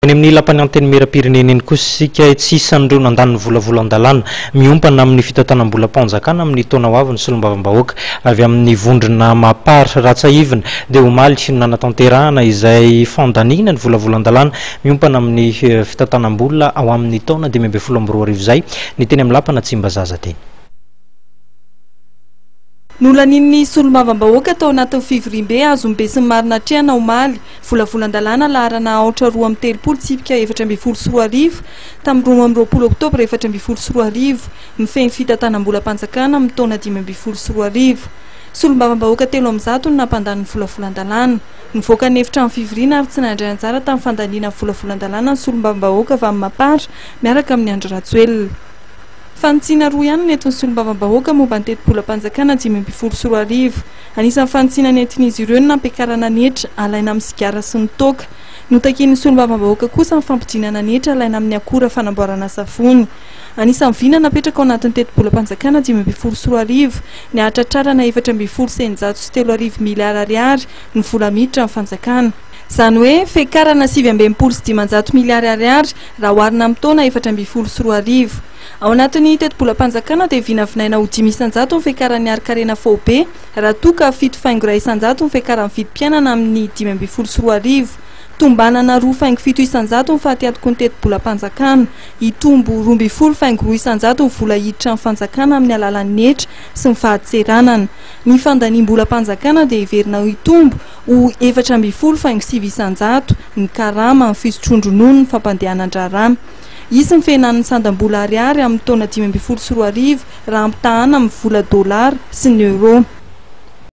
amin'ny lapan'ny anteny mera-pireneneny kosa tsisy an'ireo nandany volavolan-dalàna miompana amin'ny fitantanam-bola-panjakana amin'ny taona ho avy ny solombavambahoaka avy amin'ny vondrona mapary ratsaivina dia omaly nanatanterahana izay fandanina ny volavolan-dalàna miompana amin'ny fitantanam-bola ao amin'ny taona 2024 izay ny teny amin'ny lapana Tsimbazaza teny. Nolanin'ny solombavambahoaka tao anatin'ny fivoriam-be azombe sy ny marina trehana omaly volavolan-dalàna laharana aotra 2/3/2024 tamin'ny 20 oktobra 2024 mifehy fitantanam-bola-panjakana amin'ny taona 2024. Solombavambahoaka 300 no nampandany ny volavolan-dalàna. Nivoaka ny efitrano fivoriana ary tsy nandray anjara tamin'ny fandaniana volavolan-dalàna ny solombavambahoaka avy amin'ny Mapara miaraka amin'ny Andry Rajoelina. Fantsiana roa ihany nentin'ny solombavambahoaka momba ny teti-bola-panjakana 2024. Anisan'ny fantsiana nentin'izy ireo ny nampiakarana netra alaina amin'ny sigara sy ny toaka. Notaken'ny solombavambahoaka kosa ny fampidinana netra alaina amin'ny akora fanamboarana savony. Anisan'ny vina napetraka ao anatin'ny teti-bola-panjakana 2024 ny ahatratrarana 4,3 miliara ariary ny vola miditra amin'ny fanjakana. Izany hoe fekarana 7,9 miliary ariary raha oharina amin'ny taona 2024. Ao anatin'ny teti-bola-panjakana dia vinavinaina ho 500 ny fekaran'ny ari-karena fobe raha toka 7,1 ny fekaran'ny vidim-piainana amin'ny 2024. Tombanana 2,7 ny fahatihatoky ny teti-bola-panjakana, hitombo 2,2 ny vola hiditra amin'ny fanjakana amin'ny alalan'ny netra sy ny fahatseranana. Ny fandaniam-bola-panjakana dia heverina hitombo ho 4,7 ny karama, ny fisotrondronono, ny fampandehanan-draharaha. Izy ny fihenan'ny sandam-bola ariary amin'ny taona 2024 raha ampitahana amin'ny vola dolara sy ny euro.